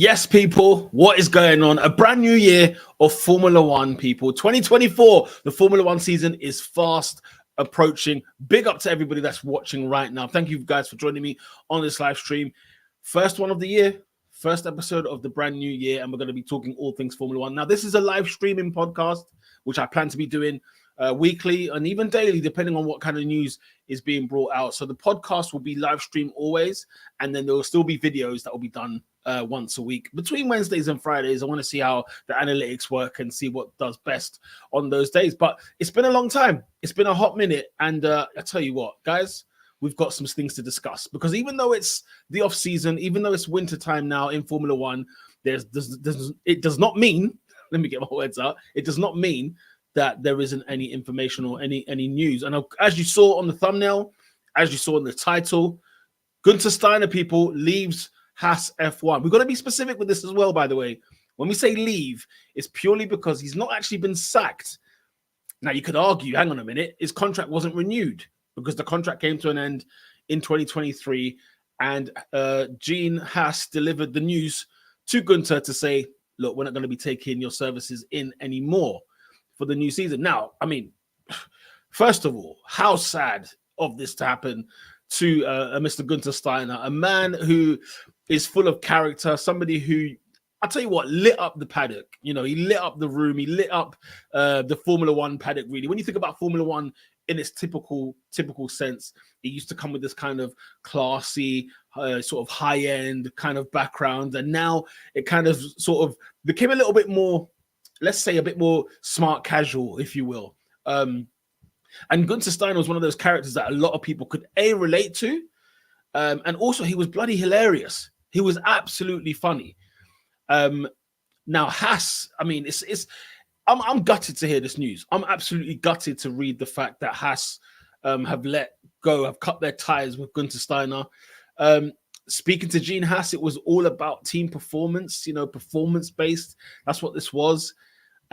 Yes, people, what is going on? A brand new year of Formula One, people. 2024, the Formula One season is fast approaching. Big up to everybody that's watching right now. Thank you guys for joining me on this live stream. First one of the year, first episode of the brand new year, and we're going to be talking all things Formula One. Now, this is a live streaming podcast, which I plan to be doing weekly and even daily, depending on what kind of news is being brought out. So the podcast will be live stream always, and then there will still be videos that will be done once a week between Wednesdays and Fridays. I want to see how the analytics work and see what does best on those days. But it's been a long time. It's been a hot minute. And I tell you what, guys, we've got some things to discuss, because even though it's the off season, even though it's winter time now in Formula One, it does not mean, let me get my words out, it does not mean that there isn't any information or any news. And as you saw on the thumbnail, as you saw in the title, Guenther Steiner, people, leaves Haas F1. We've got to be specific with this as well, by the way. When we say leave, it's purely because he's not actually been sacked. Now, you could argue, hang on a minute, his contract wasn't renewed because the contract came to an end in 2023, and Gene Haas delivered the news to Guenther to say, look, we're not going to be taking your services in anymore for the new season. Now, I mean, first of all, how sad of this to happen to Mr. Guenther Steiner, a man who is full of character, somebody who, I'll tell you what, lit up the paddock. You know, he lit up the room, he lit up the Formula One paddock, really. When you think about Formula One in its typical sense, it used to come with this kind of classy, sort of high-end kind of background, and now it kind of sort of became a little bit more, let's say, a bit more smart casual, if you will. And Guenther Steiner was one of those characters that a lot of people could relate to, and also he was bloody hilarious. He was absolutely funny. Now Haas, I mean, I'm gutted to hear this news. I'm absolutely gutted to read the fact that Haas have cut their ties with Guenther Steiner. Speaking to Gene Haas, it was all about team performance, performance based. That's what this was.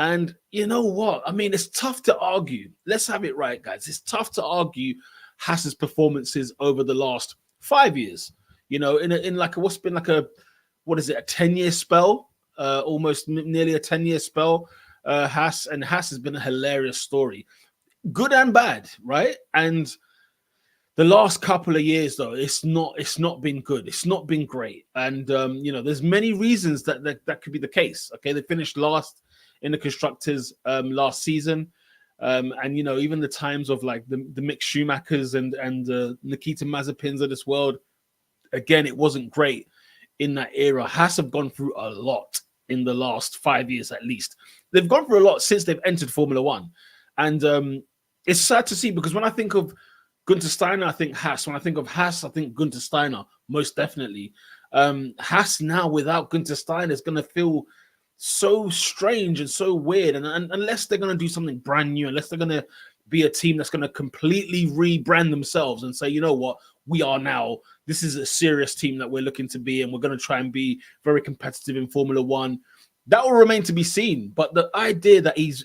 And you know what? I mean, it's tough to argue. Let's have it right, guys. It's tough to argue Haas's performances over the last 5 years. In like what's been like a 10-year spell, almost nearly a 10-year spell. Haas has been a hilarious story, good and bad, right? And the last couple of years, though, it's not been good. It's not been great, and there's many reasons that could be the case. Okay, they finished last in the constructors last season, and even the times of like the Mick Schumachers and Nikita Mazepins of this world, again, it wasn't great in that era. Haas have gone through a lot in the last 5 years, at least. They've gone through a lot since they've entered Formula One, and it's sad to see, because when I think of Guenther Steiner, I think Haas. When I think of Haas, I think Guenther Steiner, most definitely. Haas now without Guenther Steiner is going to feel so strange and so weird, and unless they're going to do something brand new, unless they're going to be a team that's going to completely rebrand themselves and say, you know what, this is a serious team that we're looking to be, and we're going to try and be very competitive in Formula One. That will remain to be seen. But the idea that he's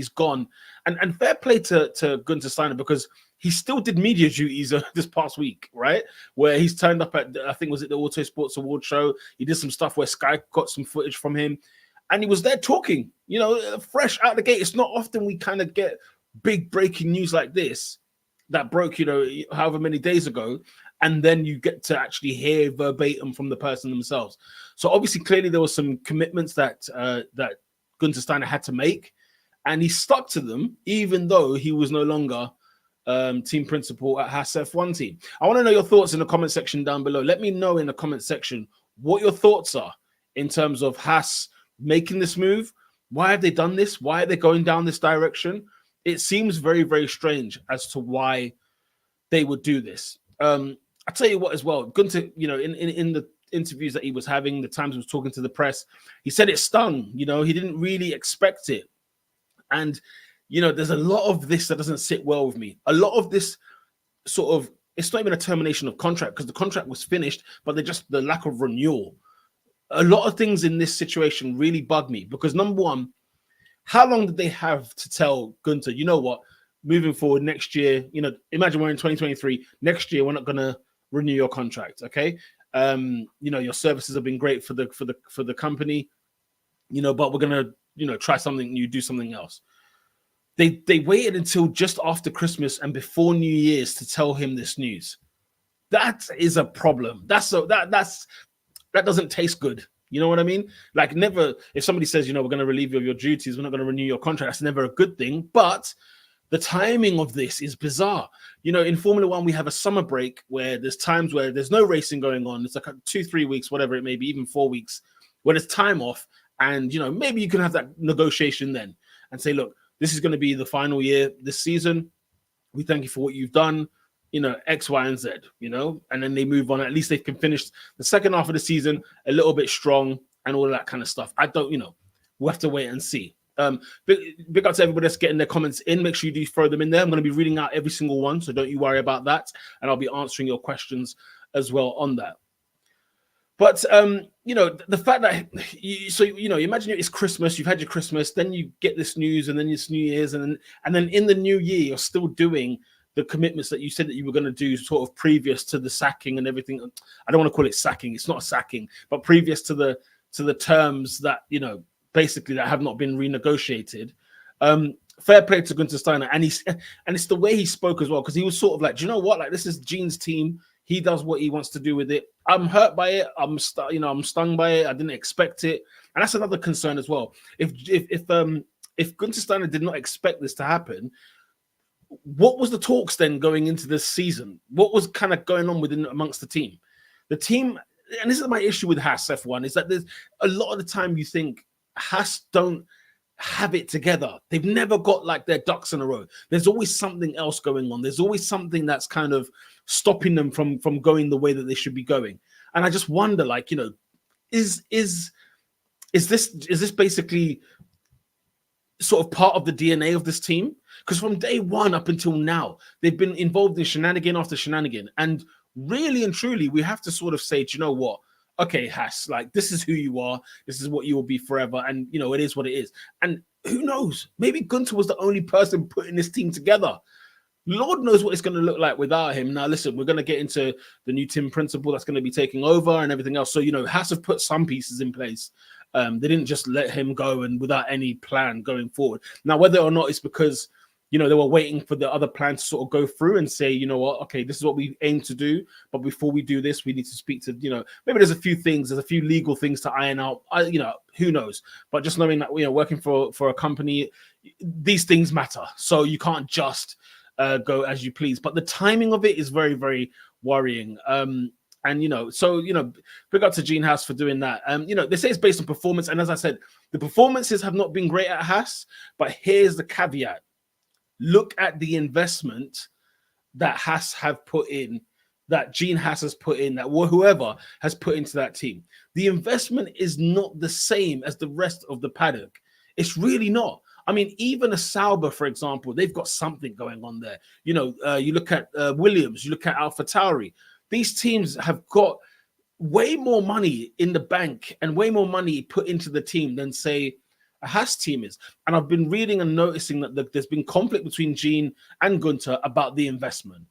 gone, and fair play to Guenther Steiner, because he still did media duties this past week, right? Where he's turned up at, I think, was it the Auto Sports Award show? He did some stuff where Sky got some footage from him, and he was there talking, fresh out the gate. It's not often we kind of get big breaking news like this that broke, however many days ago, and then you get to actually hear verbatim from the person themselves. So obviously, clearly, there were some commitments that Guenther Steiner had to make, and he stuck to them, even though he was no longer team principal at Haas F1 Team. I want to know your thoughts in the comment section down below. Let me know in the comment section what your thoughts are in terms of Haas making this move. Why have they done this? Why are they going down this direction? It seems very, very strange as to why they would do this. I'll tell you what as well. Guenther, in the interviews that he was having, the times he was talking to the press, he said it stung. He didn't really expect it. And there's a lot of this that doesn't sit well with me. A lot of this sort of, it's not even a termination of contract, because the contract was finished, but the lack of renewal. A lot of things in this situation really bug me, because number one, how long did they have to tell Guenther, you know what, moving forward next year, imagine we're in 2023, next year we're not going to renew your contract, okay? Your services have been great for the company, but we're gonna, try something new, do something else. They waited until just after Christmas and before New Year's to tell him this news. That is a problem. That doesn't taste good. You know what I mean? Like, never, if somebody says, we're going to relieve you of your duties, we're not going to renew your contract, that's never a good thing. But the timing of this is bizarre. In Formula One, we have a summer break where there's times where there's no racing going on. It's like 2-3 weeks, whatever it may be, even 4 weeks, where there's time off. And, maybe you can have that negotiation then and say, look, this is going to be the final year this season. We thank you for what you've done. X, Y, and Z, and then they move on. At least they can finish the second half of the season a little bit strong and all of that kind of stuff. I don't, we'll have to wait and see. Big up to everybody that's getting their comments in. Make sure you do throw them in there. I'm going to be reading out every single one, so don't you worry about that. And I'll be answering your questions as well on that. But, the fact that, imagine it's Christmas, you've had your Christmas, then you get this news, and then it's New Year's, and then in the new year, you're still doing the commitments that you said that you were going to do sort of previous to the sacking and everything. I don't want to call it sacking. It's not a sacking, but previous to the terms that, basically that have not been renegotiated. Fair play to Guenther Steiner. And it's the way he spoke as well, because he was sort of like, do you know what? Like, this is Gene's team. He does what he wants to do with it. I'm hurt by it. I'm stung by it. I didn't expect it. And that's another concern as well. If Guenther Steiner did not expect this to happen, what was the talks then going into this season? What was kind of going on amongst the team? The team, and this is my issue with Haas F1, is that there's a lot of the time you think Haas don't have it together. They've never got like their ducks in a row. There's always something else going on. There's always something that's kind of stopping them from going the way that they should be going. And I just wonder, like, is this basically sort of part of the DNA of this team? Because from day one up until now, they've been involved in shenanigan after shenanigan. And really and truly, we have to sort of say, do you know what? Okay, Haas, like, this is who you are. This is what you will be forever. And, it is what it is. And who knows? Maybe Guenther was the only person putting this team together. Lord knows what it's going to look like without him. Now, listen, we're going to get into the new team principal that's going to be taking over and everything else. So, Haas have put some pieces in place. They didn't just let him go and without any plan going forward. Now, whether or not it's because, they were waiting for the other plan to sort of go through and say, you know what, okay, this is what we aim to do. But before we do this, we need to speak to, maybe there's a few legal things to iron out. Who knows? But just knowing that, working for a company, these things matter. So you can't just go as you please. But the timing of it is very, very worrying. Big up to Gene Haas for doing that. They say it's based on performance. And as I said, the performances have not been great at Haas. But here's the caveat. Look at the investment that Haas have put in, that Gene Haas has put in, that whoever has put into that team. The investment is not the same as the rest of the paddock. It's really not. I mean, even a Sauber, for example, they've got something going on there. You look at Williams, you look at AlphaTauri. These teams have got way more money in the bank and way more money put into the team than, say, a Haas team is. And I've been reading and noticing that there's been conflict between Gene and Guenther about the investment.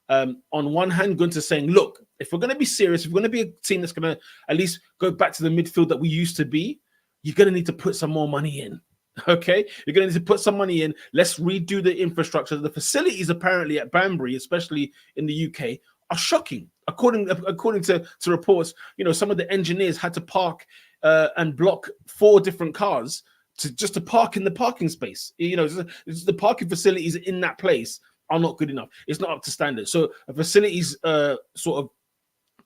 On one hand, Guenther's saying, look, if we're going to be serious, if we're going to be a team that's going to at least go back to the midfield that we used to be, you're going to need to put some more money in. Okay, you're going to need to put some money in. Let's redo the infrastructure. The facilities apparently at Banbury, especially in the UK, are shocking. According to reports, some of the engineers had to park and block 4 different cars to park in the parking space. The parking facilities in that place are not good enough. It's not up to standard. So a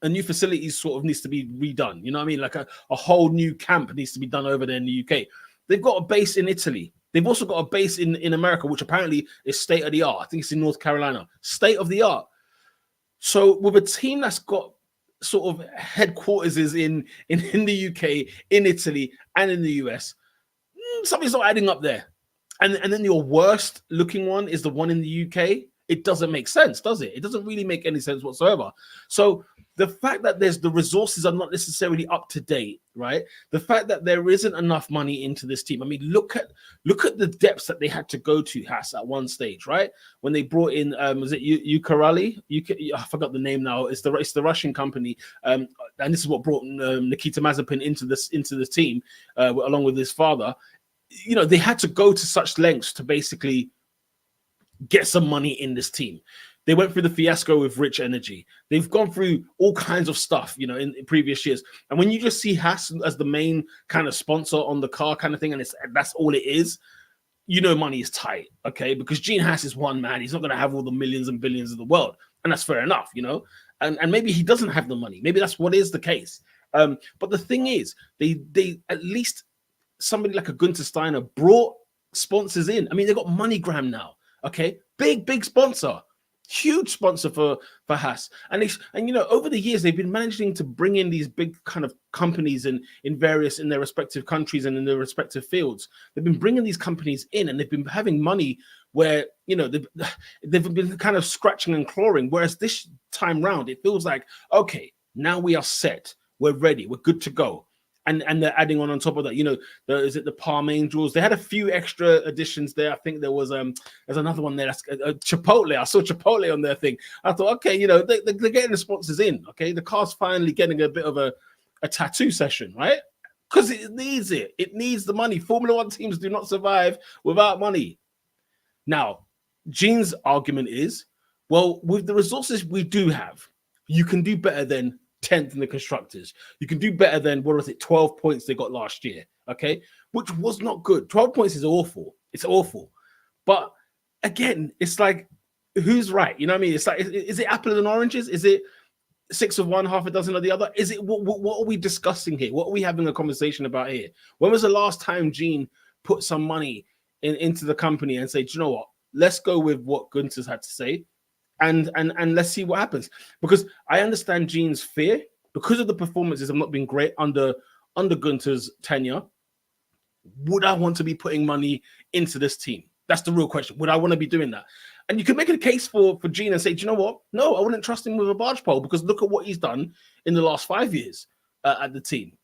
new facility sort of needs to be redone. You know what I mean? Like a whole new camp needs to be done over there in the UK. They've got a base in Italy. They've also got a base in America, which apparently is state of the art. I think it's in North Carolina. State of the art. So with a team that's got sort of headquarters is in the UK, in Italy, and in the US, something's not adding up there. And then your worst looking one is the one in the UK. it doesn't make sense, does it? It doesn't really make any sense whatsoever. So the fact that the resources are not necessarily up to date, right? The fact that there isn't enough money into this team. I mean, look at the depths that they had to go to, Haas, at one stage, right? When they brought in, was it Ukarali? I forgot the name now. It's the Russian company, and this is what brought Nikita Mazepin into the team, along with his father. You know, they had to go to such lengths to basically get some money in this team. They went through the fiasco with Rich Energy. They've gone through all kinds of stuff, you know, in previous years. And when you just see Haas as the main kind of sponsor on the car kind of thing, and that's all it is, you know, money is tight, okay? Because Gene Haas is one man. He's not going to have all the millions and billions of the world. And that's fair enough, you know? And maybe he doesn't have the money. Maybe that's what is the case. But the thing is, they at least somebody like a Guenther Steiner brought sponsors in. I mean, they got MoneyGram now, okay? Big sponsor. Huge sponsor for Haas. And you know, over the years, they've been managing to bring in these big kind of companies in their respective countries and in their respective fields. They've been bringing these companies in, and they've been having money where, you know, they've been kind of scratching and clawing. Whereas this time round, it feels like, okay, now we are set. We're ready. We're good to go. And they're adding on top of that, you know, is it the Palm Angels? They had a few extra additions there. I think there was there's another one there. That's Chipotle. I saw Chipotle on their thing. I thought, okay, you know, they're getting the sponsors in. Okay, the car's finally getting a bit of a tattoo session, right? Because it needs it. It needs the money. Formula One teams do not survive without money. Now, Gene's argument is, well, with the resources we do have, you can do better than 10th in the constructors. You can do better than, 12 points they got last year, okay? Which was not good. 12 points is awful. It's awful. But again, it's like, who's right? You know what I mean? It's like, is it apples and oranges? Is it 6 of one, half a dozen of the other? Is it, what are we discussing here? What are we having a conversation about here? When was the last time Gene put some money into the company and say, do you know what? Let's go with what Guenther's had to say. And let's see what happens. Because I understand Gene's fear because of the performances have not been great under Guenther's tenure. Would I want to be putting money into this team? That's the real question. Would I want to be doing that? And you can make a case for Gene and say, do you know what? No, I wouldn't trust him with a barge pole because look at what he's done in the last 5 years at the team.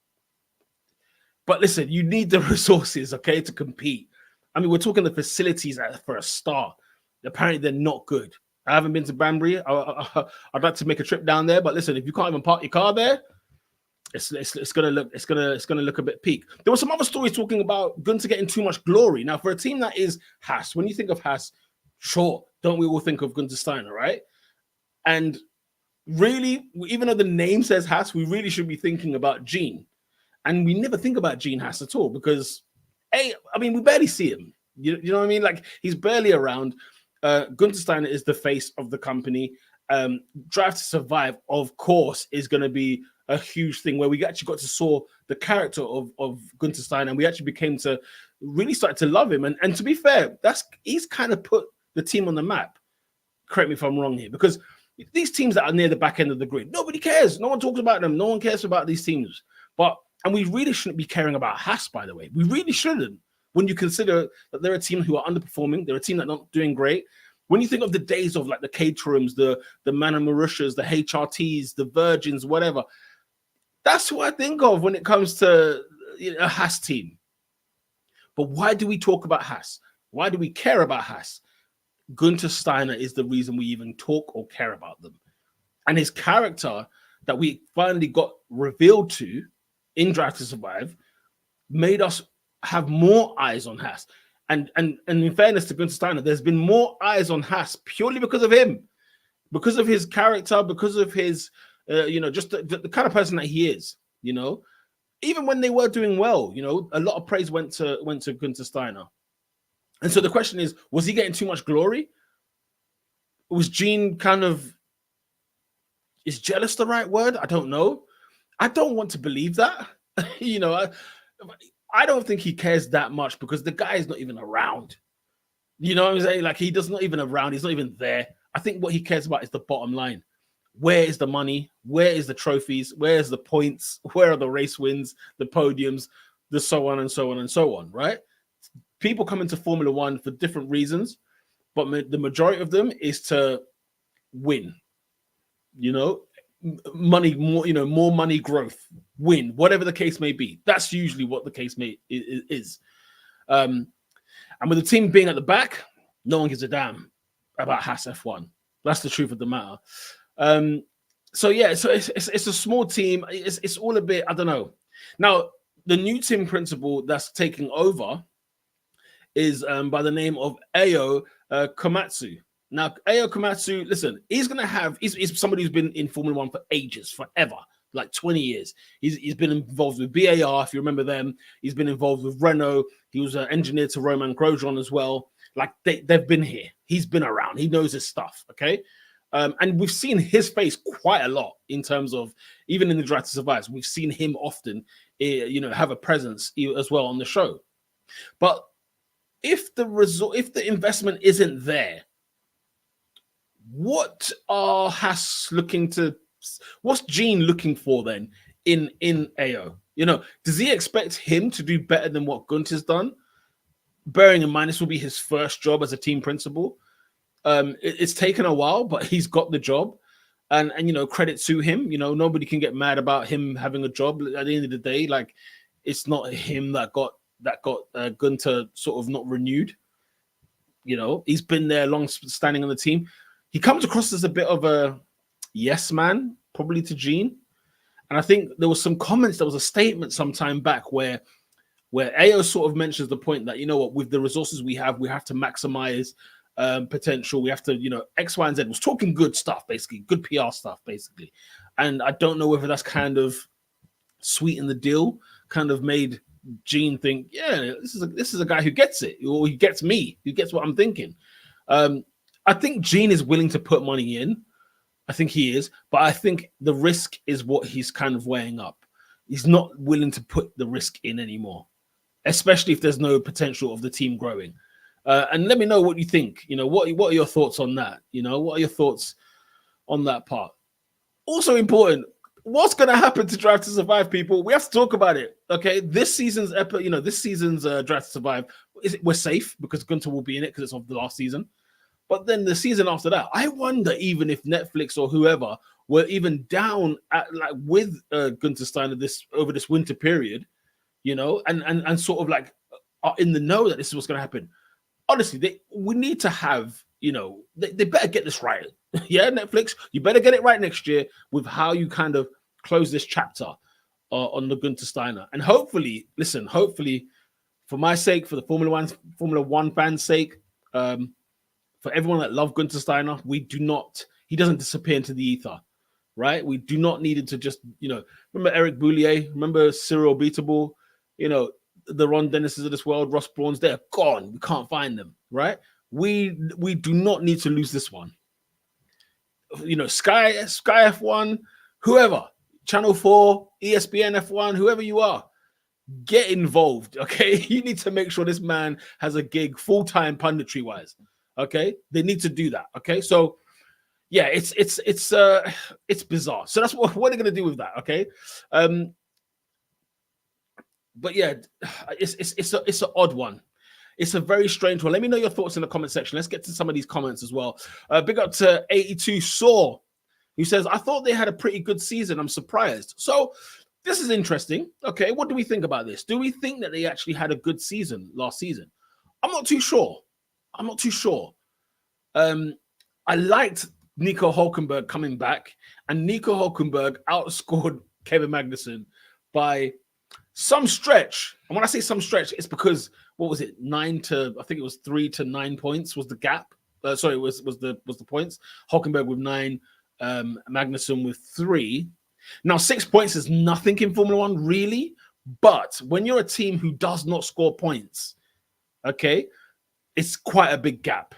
But listen, you need the resources, okay, to compete. I mean, we're talking the facilities for a start. Apparently, they're not good. I haven't been to Banbury. I'd like to make a trip down there, but listen, if you can't even park your car there, it's gonna look a bit peak. There were some other stories talking about Guenther getting too much glory. Now, for a team that is Haas, when you think of Haas, sure, don't we all think of Guenther Steiner, right? And really, even though the name says Haas, we really should be thinking about Gene, and we never think about Gene Haas at all because, I mean, we barely see him. You know what I mean? Like he's barely around. Guenther Steiner is the face of the company. Drive to Survive, of course, is going to be a huge thing where we actually got to saw the character of Guenther Steiner, and we actually became to really start to love him. And to be fair, he's kind of put the team on the map. Correct me if I'm wrong here, because these teams that are near the back end of the grid, nobody cares. No one talks about them. No one cares about these teams. And we really shouldn't be caring about Haas, by the way. We really shouldn't. When you consider that they're a team who are underperforming, they're a team that are not doing great. When you think of the days of like the Caterhams, the Mana Marushas, the HRTs, the Virgins, whatever, that's who I think of when it comes to a Haas team. But why do we talk about Haas? Why do we care about Haas? Guenther Steiner is the reason we even talk or care about them. And his character that we finally got revealed to in Drive to Survive made us have more eyes on Haas. And in fairness to Guenther Steiner, there's been more eyes on Haas purely because of him, because of his character, because of his, just the kind of person that he is, Even when they were doing well, a lot of praise went to Guenther Steiner. And so the question is, was he getting too much glory? Was Gene is jealous the right word? I don't know. I don't want to believe that. I don't think he cares that much because the guy is not even around. You know what I'm saying? Like, he does not even around. He's not even there. I think what he cares about is the bottom line. Where is the money? Where is the trophies? Where is the points? Where are the race wins, the podiums, so on and so on and so on, right? People come into Formula One for different reasons. but the majority of them is to win. You know, money, more, more money, growth, win, whatever the case may be. That's usually what the case is. And with the team being at the back, no one gives a damn about Haas F1. That's the truth of the matter. So it's a small team. It's all a bit, I don't know. Now, the new team principal that's taking over is by the name of Ayo Komatsu. Now, Ayo Komatsu, listen, he's somebody who's been in Formula One for ages, forever, like 20 years. He's been involved with BAR, if you remember them. He's been involved with Renault. He was an engineer to Romain Grosjean as well. Like, they've been here. He's been around. He knows his stuff, okay? And we've seen his face quite a lot in terms of, even in the Drive to Survive, we've seen him often, have a presence as well on the show. But if the investment isn't there, what's Gene looking for then in Ayo? Does he expect him to do better than what Guenther's done? Bearing in mind, this will be his first job as a team principal. It's taken a while, but he's got the job, and credit to him. Nobody can get mad about him having a job. At the end of the day, like, it's not him that got Guenther sort of not renewed. He's been there long, standing on the team. He comes across as a bit of a yes man, probably to Gene. And I think there was some comments, there was a statement some time back where Ayo sort of mentions the point that, with the resources we have to maximize potential. We have to, X, Y, and Z. Was talking good stuff, basically, good PR stuff, basically. And I don't know whether that's kind of sweetened the deal, kind of made Gene think, yeah, this is a guy who gets it, or he gets me, who gets what I'm thinking. I think Gene is willing to put money in. I think he is, but I think the risk is what he's kind of weighing up. He's not willing to put the risk in anymore, especially if there's no potential of the team growing. And let me know what you think. What are your thoughts on that? What are your thoughts on that part? Also important, what's going to happen to Drive to Survive, people? We have to talk about it. Okay, this season's Drive to Survive, we're safe because Guenther will be in it because it's of the last season. But then the season after that, I wonder even if Netflix or whoever were even down with Guenther Steiner over this winter period, and sort of like are in the know that this is what's going to happen. Honestly, we need to have, they better get this right. Yeah, Netflix, you better get it right next year with how you kind of close this chapter on the Guenther Steiner. And hopefully, for my sake, for the Formula One fans' sake, for everyone that loved Guenther Steiner, he doesn't disappear into the ether, right? We do not need it to just, remember Eric Boulier, remember Cyril Beatable, the Ron Dennises of this world, Ross Brauns, they're gone. We can't find them, right? We do not need to lose this one. Sky F1, whoever, Channel 4, ESPN F1, whoever you are, get involved, okay? You need to make sure this man has a gig full-time punditry-wise. Okay, they need to do that. Okay, so yeah, it's bizarre. So that's what are they going to do with that? Okay, but yeah, it's an odd one. It's a very strange one. Let me know your thoughts in the comment section. Let's get to some of these comments as well. Big up to 82 Saw, who says, "I thought they had a pretty good season. I'm surprised." So this is interesting. Okay, what do we think about this? Do we think that they actually had a good season last season? I'm not too sure. I liked Nico Hülkenberg coming back, and Nico Hülkenberg outscored Kevin Magnussen by some stretch. And when I say some stretch, it's because, what was it, 3 to 9 points was the gap. Was the points. Hülkenberg with 9, Magnussen with 3. Now, 6 points is nothing in Formula One, really. But when you're a team who does not score points, okay, it's quite a big gap.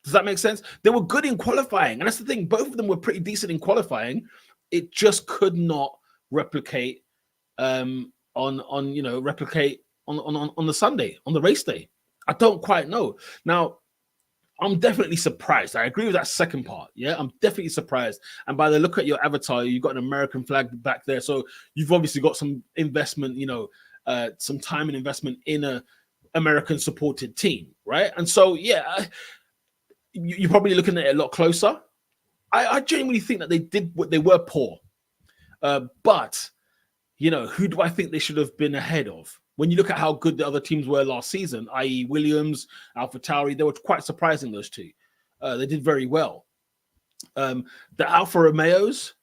Does that make sense? They were good in qualifying, and that's the thing. Both of them were pretty decent in qualifying. It just could not replicate on the Sunday, on the race day. I don't quite know. Now, I'm definitely surprised. I agree with that second part. Yeah, I'm definitely surprised. And by the look at your avatar, you've got an American flag back there, so you've obviously got some investment. Some time and investment in a American supported team, right? And so, yeah. you're probably looking at it a lot closer. I genuinely think that they were poor. But, who do I think they should have been ahead of? When you look at how good the other teams were last season, i.e. Williams, AlphaTauri, they were quite surprising, those two. They did very well. The Alfa Romeos,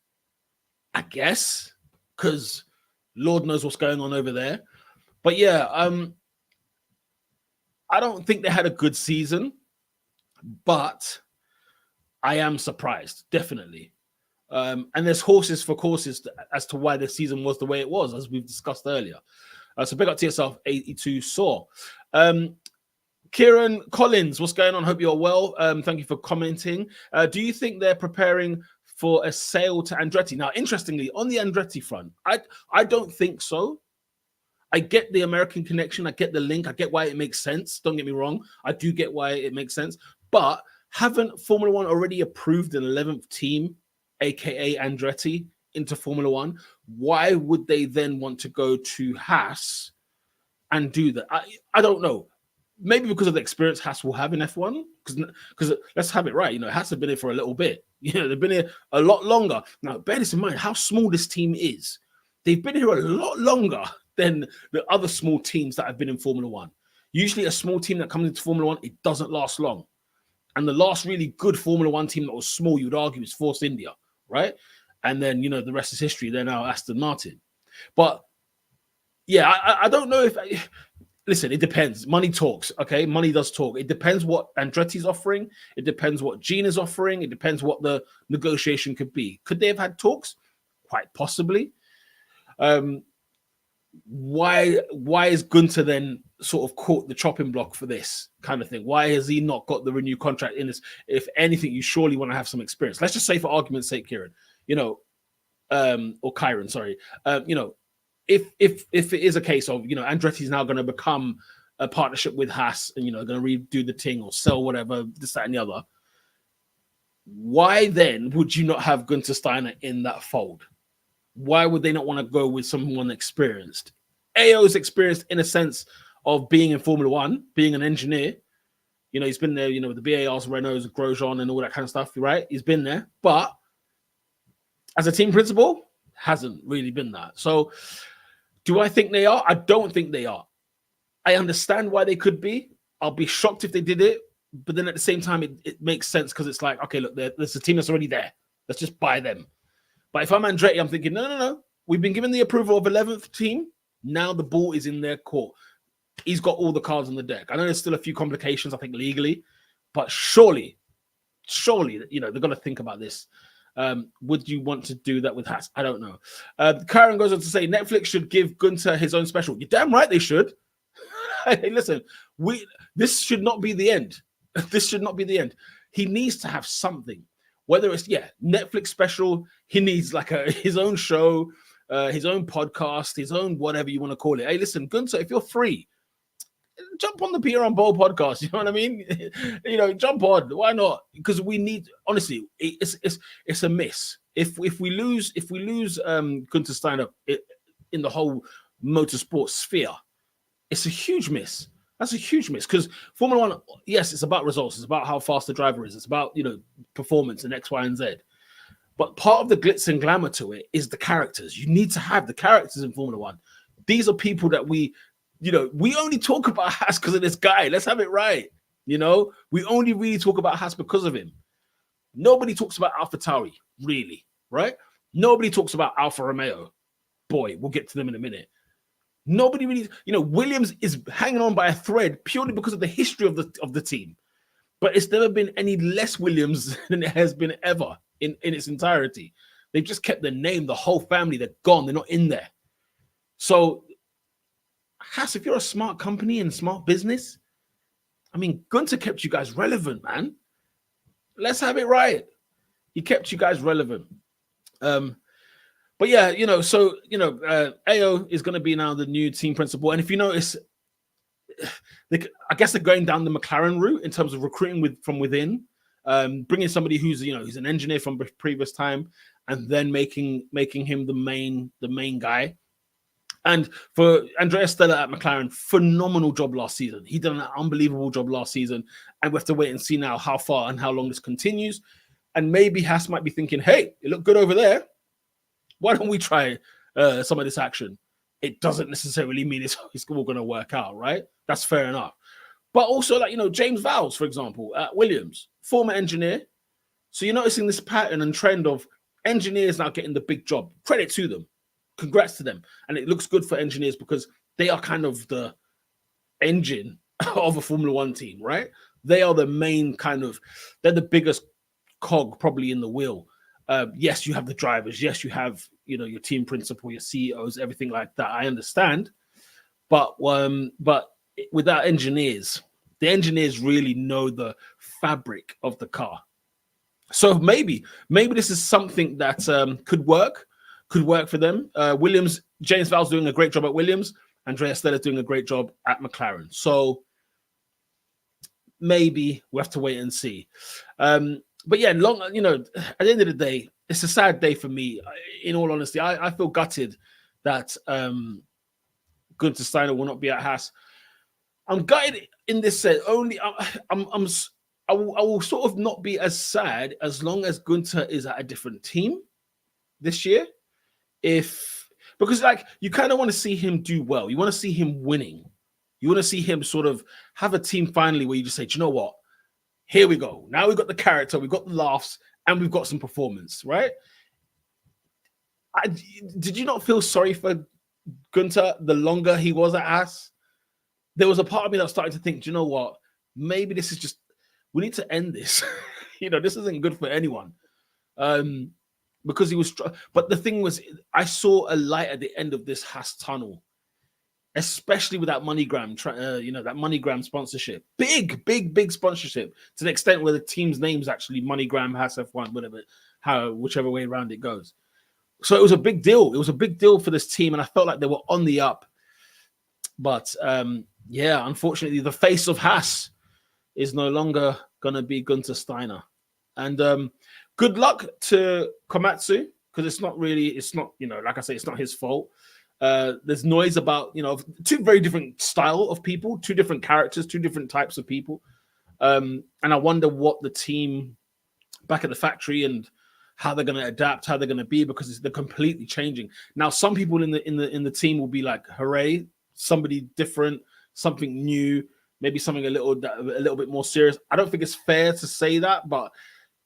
I guess, because Lord knows what's going on over there. But yeah, I don't think they had a good season, but I am surprised, definitely. And there's horses for courses as to why the season was the way it was, as we've discussed earlier. So big up to yourself, 82 Saw. Kieran Collins, what's going on? Hope you're well. Thank you for commenting. Do you think they're preparing for a sale to Andretti? Now, interestingly, on the Andretti front, I don't think so. I get the American connection. I get the link. I get why it makes sense. Don't get me wrong. I do get why it makes sense. But haven't Formula One already approved an 11th team, aka Andretti, into Formula One? Why would they then want to go to Haas and do that? I don't know. Maybe because of the experience Haas will have in F1. Because let's have it right. Haas have been here for a little bit. They've been here a lot longer. Now, bear this in mind, how small this team is. They've been here a lot longer than the other small teams that have been in Formula One. Usually a small team that comes into Formula One, it doesn't last long. And the last really good Formula One team that was small, you'd argue, is Force India, right? And then, the rest is history. They're now Aston Martin. But, yeah, I don't know if... Listen, it depends. Money talks, okay? Money does talk. It depends what Andretti's offering. It depends what Gene is offering. It depends what the negotiation could be. Could they have had talks? Quite possibly. Why is Guenther then sort of caught the chopping block for this kind of thing? Why has he not got the renewed contract in this? If anything, you surely want to have some experience. Let's just say, for argument's sake, Kieran, or Kyron, sorry, if it is a case of, Andretti's now going to become a partnership with Haas and, going to redo the thing or sell whatever, this, that, and the other, why then would you not have Guenther Steiner in that fold? Why would they not want to go with someone experienced? AO is experienced in a sense of being in Formula One, being an engineer. He's been there, with the BARs, Renaults, Grosjean, and all that kind of stuff, right? He's been there. But as a team principal, hasn't really been that. So do I think they are? I don't think they are. I understand why they could be. I'll be shocked if they did it. But then at the same time, it makes sense because it's like, okay, look, there's a team that's already there. Let's just buy them. But if I'm Andretti, I'm thinking, no. We've been given the approval of 11th team. Now the ball is in their court. He's got all the cards on the deck. I know there's still a few complications, I think, legally. But surely, they're going to think about this. Would you want to do that with Haas? I don't know. Karen goes on to say, Netflix should give Guenther his own special. You're damn right they should. Hey, listen, this should not be the end. This should not be the end. He needs to have something. Whether it's, Netflix special, he needs like his own show, his own podcast, his own whatever you want to call it. Hey, listen, Guenther, if you're free, jump on the Peter on Bowl podcast. You know what I mean? Jump on. Why not? Because we need, honestly, it's a miss. If we lose Guenther Steiner in the whole motorsport sphere, it's a huge miss. That's a huge miss because Formula One, yes, it's about results. It's about how fast the driver is. It's about, performance and X, Y, and Z. But part of the glitz and glamour to it is the characters. You need to have the characters in Formula One. These are people that we only talk about Haas because of this guy. Let's have it right. We only really talk about Haas because of him. Nobody talks about AlphaTauri, really, right? Nobody talks about Alfa Romeo. Boy, we'll get to them in a minute. Nobody really, Williams is hanging on by a thread purely because of the history of the team. But it's never been any less Williams than it has been ever in its entirety. They've just kept the name, the whole family. They're gone. They're not in there. So, Haas, if you're a smart company and smart business, Guenther kept you guys relevant, man. Let's have it right. He kept you guys relevant. But yeah, AO is going to be now the new team principal. And if you notice, I guess they're going down the McLaren route in terms of recruiting from within, bringing somebody who's an engineer from previous time, and then making him the main guy. And for Andrea Stella at McLaren, phenomenal job last season. He did an unbelievable job last season. And we have to wait and see now how far and how long this continues. And maybe Haas might be thinking, hey, it looked good over there. Why don't we try some of this action? It doesn't necessarily mean it's all going to work out, right? That's fair enough. But also, like, James Vowles, for example, at Williams, former engineer. So you're noticing this pattern and trend of engineers now getting the big job. Credit to them. Congrats to them. And it looks good for engineers because they are kind of the engine of a Formula One team, right? They are the main they're the biggest cog probably in the wheel. Yes, you have the drivers. Yes, you have, your team principal, your CEOs, everything like that. I understand. But without engineers, the engineers really know the fabric of the car. So maybe this is something that could work for them. Williams, James Vowles doing a great job at Williams. Andrea Stella doing a great job at McLaren. So maybe we have to wait and see. But yeah, at the end of the day, it's a sad day for me. In all honesty, I feel gutted that Guenther Steiner will not be at Haas. I'm gutted in this sense. I will sort of not be as sad as long as Guenther is at a different team this year. Because you kind of want to see him do well. You want to see him winning. You want to see him sort of have a team finally where you just say, do you know what? Here we go. Now we've got the character, we've got the laughs, and we've got some performance, right? Did you not feel sorry for Guenther the longer he was at Haas? There was a part of me that started to think, do you know what? Maybe this is just, we need to end this. This isn't good for anyone. Because he was, but the thing was, I saw a light at the end of this Haas tunnel, especially with that MoneyGram, that MoneyGram sponsorship, big sponsorship to the extent where the team's name's actually MoneyGram, Haas F1, whichever way around it goes. So it was a big deal. It was a big deal for this team, and I felt like they were on the up. But unfortunately, the face of Haas is no longer going to be Guenther Steiner. And good luck to Komatsu, because it's not, like I say, it's not his fault. There's noise about, two very different style of people, two different characters, two different types of people. And I wonder what the team back at the factory and how they're going to adapt, how they're going to be, because they're completely changing. Now, some people in the team will be like, hooray, somebody different, something new, maybe something a little bit more serious. I don't think it's fair to say that, but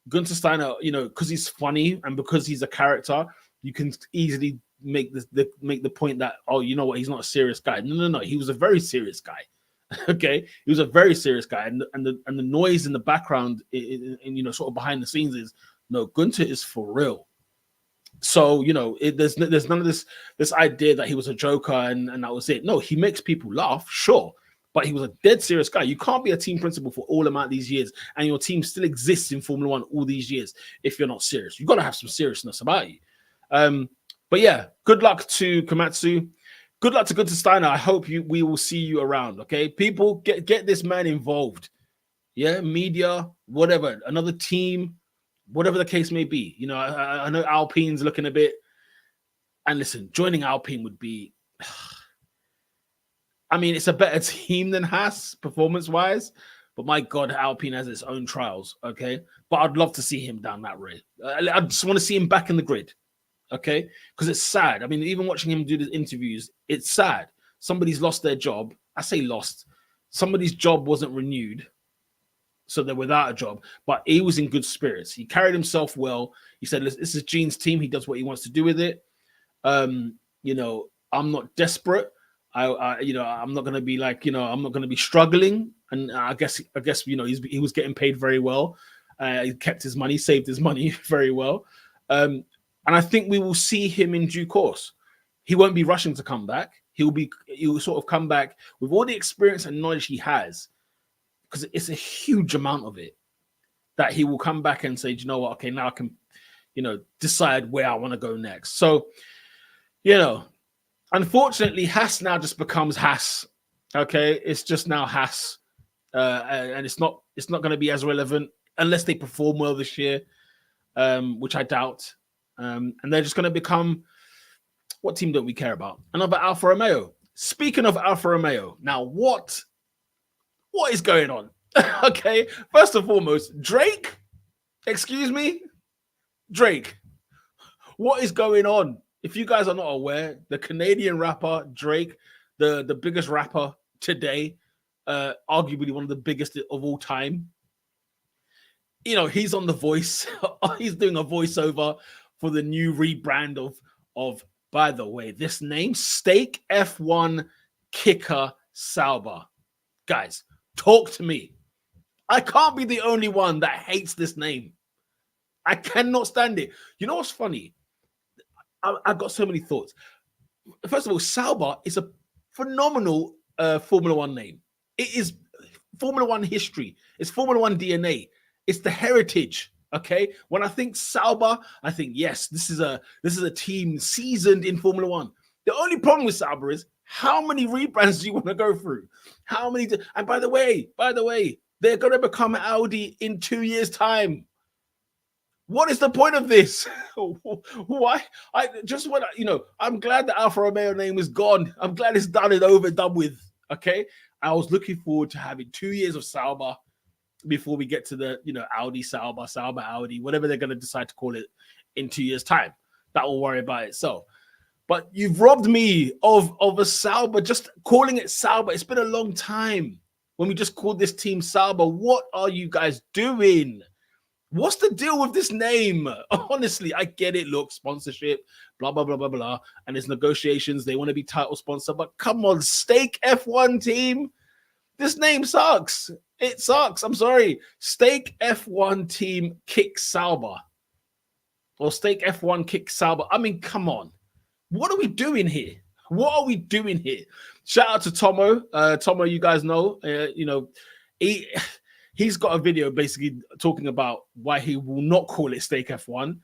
Guenther Steiner, because he's funny and because he's a character, you can easily make the point that, oh, you know what, he's not a serious guy. No, he was a very serious guy. Okay, he was a very serious guy, and the noise in the background, in sort of behind the scenes is, no, Guenther is for real. So there's none of this idea that he was a joker and that was it. No, he makes people laugh, sure. But he was a dead serious guy. You can't be a team principal for all amount of these years, and your team still exists in Formula One all these years if you're not serious. You've got to have some seriousness about you. But yeah, good luck to Komatsu. Good luck to Guenther Steiner. I hope we will see you around. Okay, people, get this man involved. Yeah, media, whatever, another team, whatever the case may be. I know Alpine's looking a bit. And listen, joining Alpine would be. I mean, it's a better team than Haas, performance-wise. But my God, Alpine has its own trials, okay? But I'd love to see him down that road. I just want to see him back in the grid, okay? Because it's sad. I mean, even watching him do the interviews, it's sad. Somebody's lost their job. I say lost. Somebody's job wasn't renewed, so they're without a job. But he was in good spirits. He carried himself well. He said, listen, this is Gene's team. He does what he wants to do with it. I'm not desperate. I'm not going to be like, I'm not going to be struggling. And I guess, he was getting paid very well. He kept his money, saved his money very well. And I think we will see him in due course. He won't be rushing to come back. He'll sort of come back with all the experience and knowledge he has, because it's a huge amount of it, that he will come back and say, do you know what? Okay, now I can, decide where I want to go next. So, unfortunately, Haas now just becomes Haas. Okay, it's just now Haas, and it's not going to be as relevant unless they perform well this year, which I doubt. And they're just going to become What team don't we care about? Another Alfa Romeo. Speaking of Alfa Romeo, now what is going on? Okay, first and foremost, Drake, excuse me, Drake, what is going on? If you guys are not aware, the Canadian rapper Drake, the biggest rapper today, arguably one of the biggest of all time, you know, he's on The Voice. He's doing a voiceover for the new rebrand of, by the way, this name, Steak F1 Kicker Sauber. Guys, talk to me. I can't be the only one that hates this name. I cannot stand it. You know what's funny? I've got so many thoughts. First of all, Sauber is a phenomenal Formula One name. It is Formula One history. It's Formula One DNA. It's the heritage. Okay. When I think Sauber, I think, yes, this is a team seasoned in Formula One. The only problem with Sauber is how many rebrands do you want to go through? How many? And by the way, they're going to become Audi in 2 years' time. What is the point of this? Why? I'm glad the Alfa Romeo name is gone. I'm glad it's done and done with. Okay. I was looking forward to having 2 years of Sauber before we get to the, Audi Sauber, Sauber Audi, whatever they're going to decide to call it in 2 years' time. That will worry about itself. But you've robbed me of a Sauber, just calling it Sauber. It's been a long time when we just called this team Sauber. What are you guys doing? What's the deal with this name? Honestly, I get it. Look, sponsorship, blah, blah, blah, blah, blah. And there's negotiations. They want to be title sponsor. But come on, Steak F1 Team. This name sucks. It sucks. I'm sorry. Steak F1 Team Kick Sauber. Or Steak F1 Kick Sauber. I mean, come on. What are we doing here? What are we doing here? Shout out to Tomo. Tomo, you guys know, he's got a video basically talking about why he will not call it Steak F1.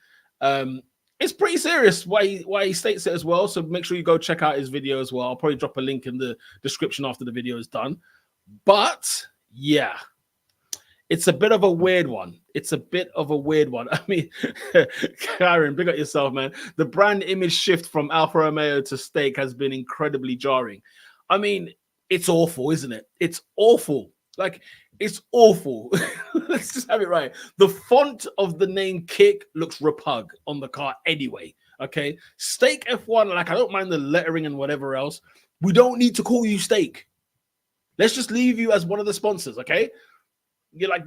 It's pretty serious why he states it as well. So make sure you go check out his video as well. I'll probably drop a link in the description after the video is done. But yeah, it's a bit of a weird one. I mean, Karen, big up yourself, man. The brand image shift from Alfa Romeo to Steak has been incredibly jarring. I mean, it's awful, isn't it? It's awful. Like, it's awful. Let's just have it right. The font of the name Kick looks repug on the car anyway. Okay. Steak F1, like, I don't mind the lettering and whatever else. We don't need to call you Steak. Let's just leave you as one of the sponsors. Okay. You're like,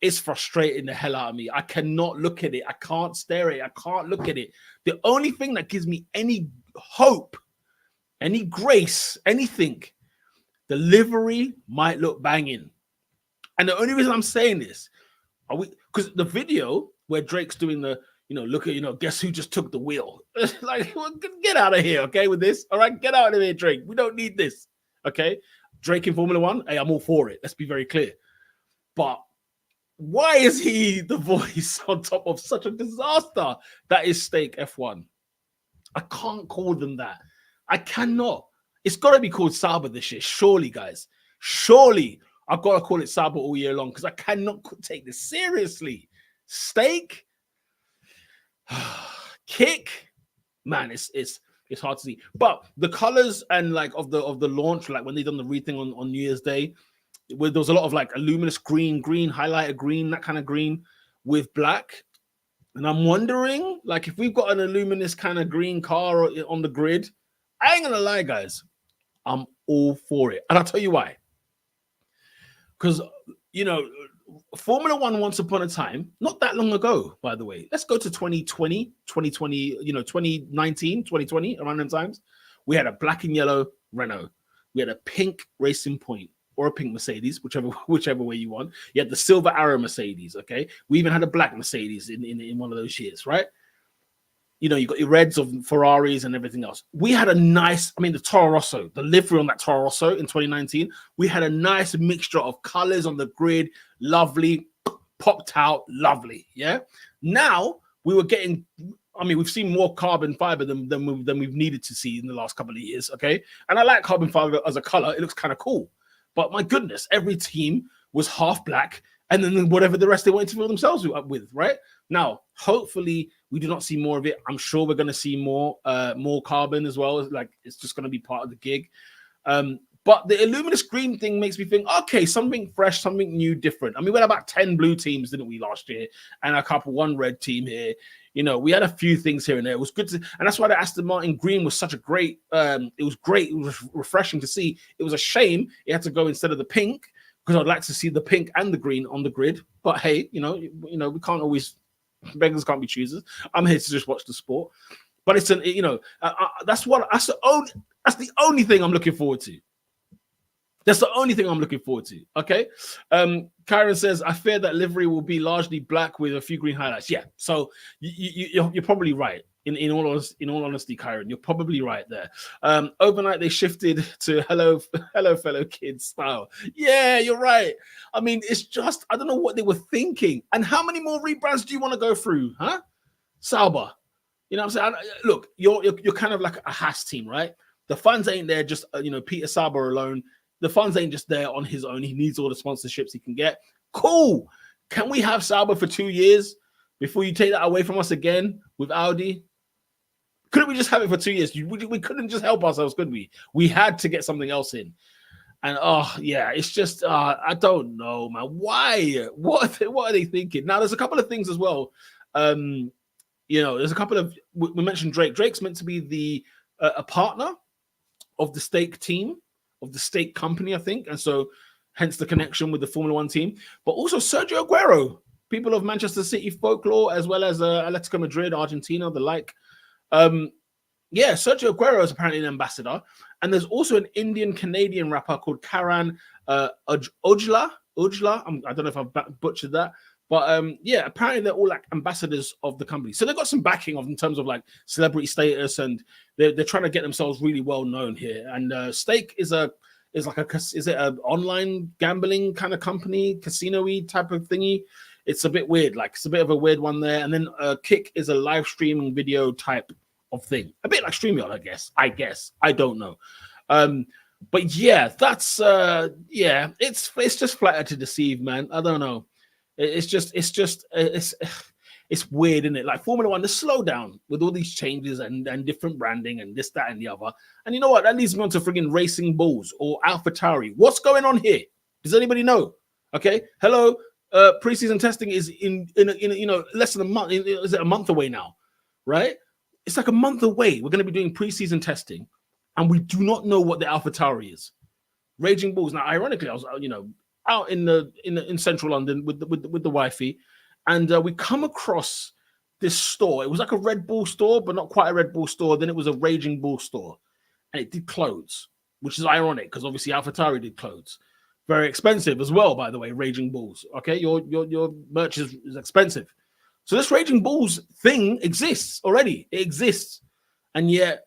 it's frustrating the hell out of me. I cannot look at it. I can't stare at it. I can't look at it. The only thing that gives me any hope, any grace, anything, the livery might look banging. And the only reason I'm saying this, because the video where Drake's doing the, look at, guess who just took the wheel? Like, get out of here, okay, with this. All right, get out of here, Drake. We don't need this, okay? Drake in Formula One, hey, I'm all for it. Let's be very clear. But why is he the voice on top of such a disaster that is Steak F1? I can't call them that. I cannot. It's got to be called Sauber this year. Surely, guys. Surely, I've got to call it Sauber all year long because I cannot take this seriously. Steak, Kick, man, it's hard to see. But the colors and like of the launch, like when they done the re-thing on New Year's Day, where there was a lot of like a luminous green, highlighter green, that kind of green with black. And I'm wondering, like, if we've got an luminous kind of green car on the grid, I ain't gonna lie, guys, I'm all for it. And I'll tell you why. Because, Formula One once upon a time, not that long ago, by the way, let's go to 2020, 2019, 2020, around them times. We had a black and yellow Renault. We had a pink Racing Point or a pink Mercedes, whichever way you want. You had the silver arrow Mercedes, okay? We even had a black Mercedes in one of those years, right? You got your reds of Ferraris and everything else. We had the Toro Rosso, the livery on that Toro Rosso in 2019, we had a nice mixture of colors on the grid, lovely, popped out, lovely, yeah? Now, we've seen more carbon fiber than we've needed to see in the last couple of years, okay? And I like carbon fiber as a color. It looks kind of cool. But my goodness, every team was half black and then whatever the rest they wanted to fill themselves with, right? Now, hopefully, we do not see more of it. I'm sure we're going to see more carbon as well. Like, it's just going to be part of the gig. But the Illuminous Green thing makes me think, okay, something fresh, something new, different. I mean, we had about 10 blue teams, didn't we, last year? And one red team here. You know, we had a few things here and there. It was good to, and that's why the Aston Martin green was such a great, it was great. It was refreshing to see. It was a shame it had to go instead of the pink, because I'd like to see the pink and the green on the grid. But hey, we can't always, beggars can't be choosers. I'm here to just watch the sport. But it's that's the only thing I'm looking forward to. That's the only thing I'm looking forward to. Okay. Kyron says, I fear that livery will be largely black with a few green highlights. Yeah. So you're probably right. In all honesty, Kyron, you're probably right there. Overnight they shifted to hello fellow kids style. Yeah, you're right. I mean, it's just, I don't know what they were thinking. And how many more rebrands do you want to go through? Huh? Sauber. You know what I'm saying? Look, you're kind of like a Haas team, right? The funds ain't there just, Peter Sauber alone. The funds ain't just there on his own. He needs all the sponsorships he can get. Cool. Can we have Sauber for 2 years before you take that away from us again with Audi? Couldn't we just have it for 2 years? We couldn't just help ourselves, could we? We had to get something else in. And, it's just, I don't know, man. Why? What are they thinking? Now, there's a couple of things as well. There's a couple of, we mentioned Drake. Drake's meant to be a partner of the stake team, of the stake company, I think. And so hence the connection with the Formula One team. But also Sergio Aguero, people of Manchester City folklore, as well as Atletico Madrid, Argentina, the like. Sergio Aguero is apparently an ambassador. And there's also an Indian-Canadian rapper called Karan Ojla. I don't know if I've butchered that. But apparently they're all like ambassadors of the company. So they've got some backing in terms of like celebrity status, and they're trying to get themselves really well known here. And Stake is it an online gambling kind of company, casino-y type of thingy? It's a bit weird, like it's a bit of a weird one there. And then Kick is a live streaming video type of thing, a bit like StreamYard, I guess. I don't know. But yeah, that's it's just flatter to deceive, man. I don't know. It's weird, isn't it? Like Formula One, the slowdown with all these changes and different branding and this, that, and the other. And you know what? That leads me on to friggin' Racing Bulls or AlphaTauri. What's going on here? Does anybody know? Okay, hello. Preseason testing is in less than a month. Is it a month away now? Right? It's like a month away. We're going to be doing preseason testing, and we do not know what the AlphaTauri is. Raging Bulls. Now, ironically, I was out in central London with the wifey, and we come across this store. It was like a Red Bull store, but not quite a Red Bull store. Then it was a Raging Bull store, and it did clothes, which is ironic because obviously AlphaTauri did clothes. Very expensive as well, by the way. Raging Bulls. Okay, your merch is expensive. So this Raging Bulls thing exists already. It exists, and yet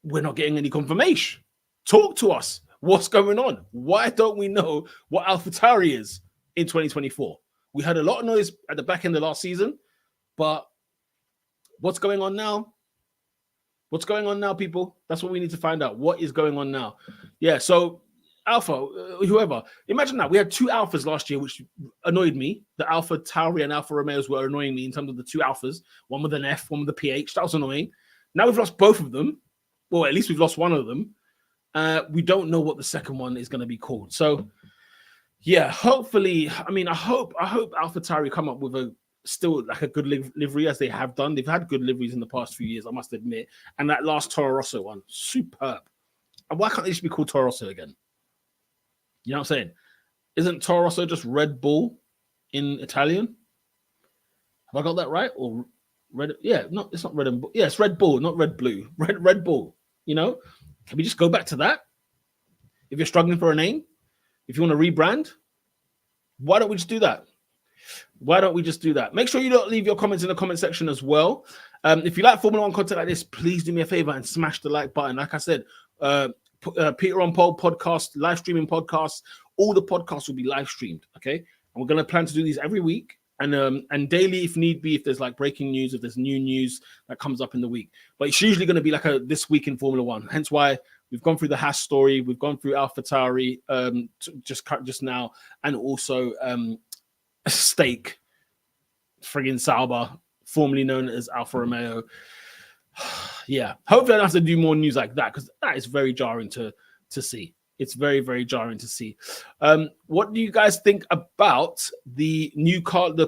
we're not getting any confirmation. Talk to us. What's going on? Why don't we know what AlphaTauri is in 2024? We had a lot of noise at the back end of last season, but what's going on now? What's going on now, people? That's what we need to find out. What is going on now? Yeah, so Alpha, whoever. Imagine that. We had two Alphas last year, which annoyed me. The AlphaTauri and Alfa Romeos were annoying me in terms of the two Alphas. One with an F, one with a PH. That was annoying. Now we've lost both of them. Well, at least we've lost one of them. We don't know what the second one is going to be called. So, yeah, hopefully, I hope AlphaTauri come up with a good livery as they have done. They've had good liveries in the past few years, I must admit. And that last Toro Rosso one, superb. And why can't they just be called Toro Rosso again? You know what I'm saying? Isn't Toro Rosso just Red Bull in Italian? Have I got that right? Or Red? Yeah, no, it's not Red and Bull. Yeah, it's Red Bull, not Red Blue. Red Bull. You know? Can we just go back to that? If you're struggling for a name, if you want to rebrand, why don't we just do that? Make sure you don't leave your comments in the comment section as well. If you like Formula One content like this, please do me a favor and smash the like button. Like I said, Peter on Pole podcast, live streaming podcasts, all the podcasts will be live streamed. Okay. And we're going to plan to do these every week and daily if need be, if there's like breaking news, if there's new news that comes up in the week. But it's usually going to be like this week in Formula One. Hence why we've gone through the Haas story. We've gone through AlphaTauri just now. And also Stake, friggin' Sauber, formerly known as Alfa Romeo. Yeah, hopefully I don't have to do more news like that, because that is very jarring to see. It's very, very jarring to see. What do you guys think about the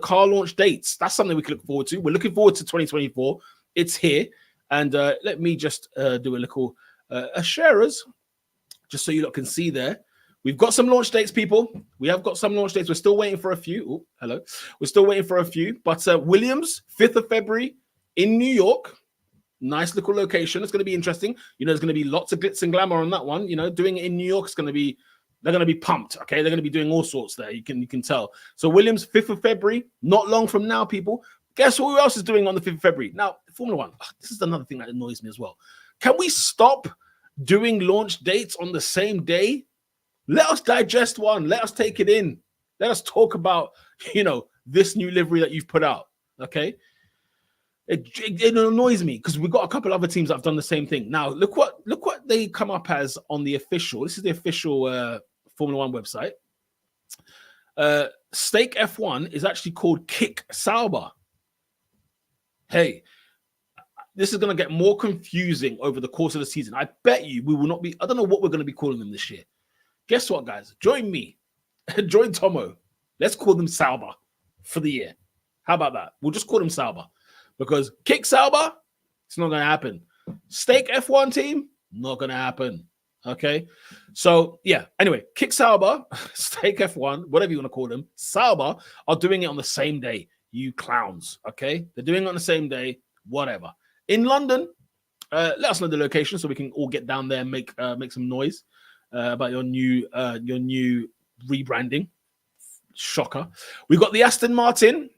car launch dates? That's something we can look forward to. We're looking forward to 2024. It's here. And let me just do a little sharers, just so you lot can see there. We've got some launch dates, people. We have got some launch dates. We're still waiting for a few. Oh, hello. We're still waiting for a few. But Williams, 5th of February in New York. Nice little location. It's going to be interesting. You know, there's going to be lots of glitz and glamour on that one. You know, doing it in New York is going to be, they're going to be pumped. Okay, they're going to be doing all sorts there. You can tell. So Williams, 5th of February, not long from now, people. Guess who else is doing on the 5th of February? Now, Formula One. This is another thing that annoys me as well. Can we stop doing launch dates on the same day? Let us digest one. Let us take it in. Let us talk about, you know, this new livery that you've put out. Okay. It annoys me because we've got a couple other teams that have done the same thing. Now, look what they come up as on the official. This is the official Formula One website. Stake F1 is actually called Kick Sauber. Hey, this is going to get more confusing over the course of the season. I bet you we will not be. I don't know what we're going to be calling them this year. Guess what, guys? Join me. Join Tomo. Let's call them Sauber for the year. How about that? We'll just call them Sauber. Because Kick Sauber, it's not going to happen. Stake F1 team, not going to happen. Okay? So, yeah. Anyway, Kick Sauber, Stake F1, whatever you want to call them, Sauber are doing it on the same day. You clowns. Okay? They're doing it on the same day. Whatever. In London, let us know the location so we can all get down there and make some noise about your new rebranding. Shocker. We've got the Aston Martin.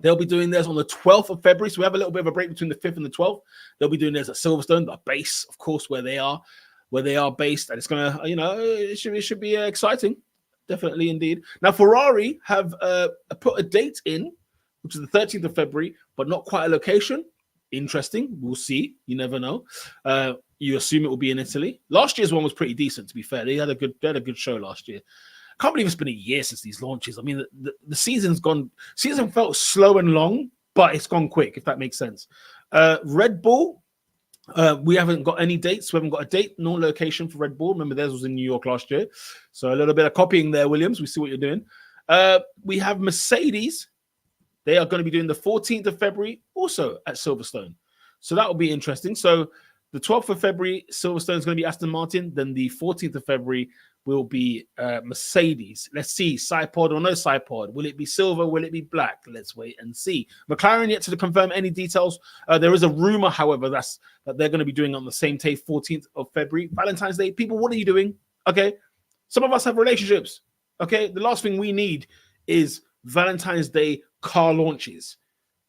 They'll be doing theirs on the 12th of February. So we have a little bit of a break between the 5th and the 12th. They'll be doing theirs at Silverstone, the base, of course, where they are based. And it's going to, you know, it should be exciting. Definitely, indeed. Now, Ferrari have put a date in, which is the 13th of February, but not quite a location. Interesting. We'll see. You never know. You assume it will be in Italy. Last year's one was pretty decent, to be fair. They had a good show last year. Can't believe it's been a year since these launches. I mean, the season felt slow and long, but it's gone quick, if that makes sense. Red Bull, we haven't got any dates. We haven't got a date, no location for Red Bull. Remember, theirs was in New York last year. So a little bit of copying there, Williams. We see what you're doing. We have Mercedes. They are going to be doing the 14th of February, also at Silverstone. So that will be interesting. So the 12th of February, Silverstone is going to be Aston Martin. Then the 14th of February will be Mercedes. Let's see, Sci-Pod or no Sci-Pod. Will it be silver? Will it be black? Let's wait and see. McLaren yet to confirm any details. There is a rumor, however, that they're going to be doing on the same day, 14th of February, Valentine's Day. People, what are you doing? Okay, some of us have relationships. Okay, the last thing we need is Valentine's Day car launches.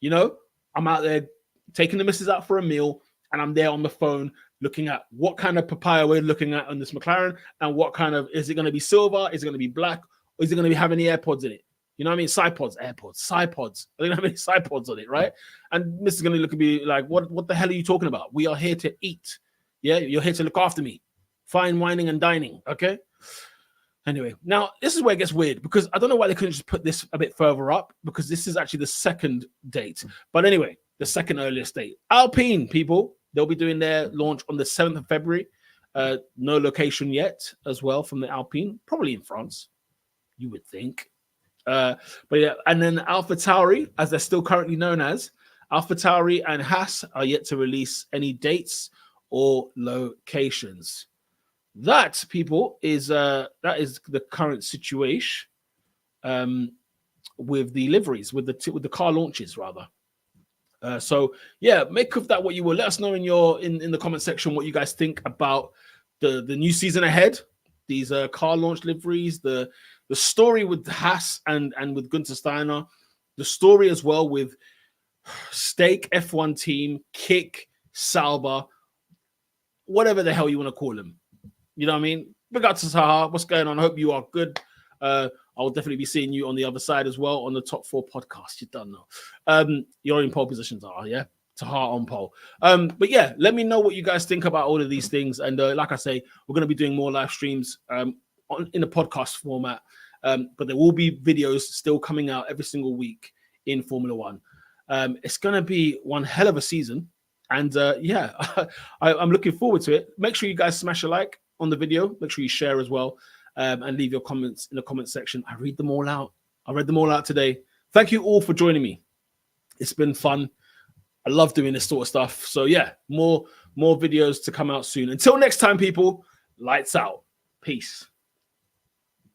You know, I'm out there taking the missus out for a meal, and I'm there on the phone looking at what kind of papaya we're looking at on this McLaren, and what kind of, is it going to be silver? Is it going to be black? Or is it going to be have any AirPods in it? You know what I mean? Sci-Pods. Are they going to have any Sci-Pods on it, right? And Mr. is going to look at me like, what the hell are you talking about? We are here to eat. Yeah, you're here to look after me. Fine wining and dining, okay? Anyway, now this is where it gets weird, because I don't know why they couldn't just put this a bit further up, because this is actually the second date. But anyway, the second earliest date. Alpine, people, they'll be doing their launch on the 7th of February. No location yet as well from the Alpine, probably in France, you would think. But yeah, and then AlphaTauri, as they're still currently known as, AlphaTauri and Haas are yet to release any dates or locations. That, people, is the current situation with the liveries, with the car launches, rather. So yeah, make of that what you will. Let us know in the comment section what you guys think about the new season ahead. These car launch liveries, the story with Haas and with Guenther Steiner, the story as well with Stake F1 Team, Kick, Sauber, whatever the hell you want to call them. You know what I mean? Big up to Taha. What's going on? I hope you are good. I'll definitely be seeing you on the other side as well on the Top 4 podcast. You don't know. You're in pole position, Taha, yeah? Taha on pole. But yeah, let me know what you guys think about all of these things. And like I say, we're going to be doing more live streams in a podcast format but there will be videos still coming out every single week in Formula One. It's going to be one hell of a season. And yeah, I'm looking forward to it. Make sure you guys smash a like on the video. Make sure you share as well, and leave your comments in the comment section. I read them all out. I read them all out today. Thank you all for joining me. It's been fun. I love doing this sort of stuff. So yeah, more videos to come out soon. Until next time, people, lights out. Peace.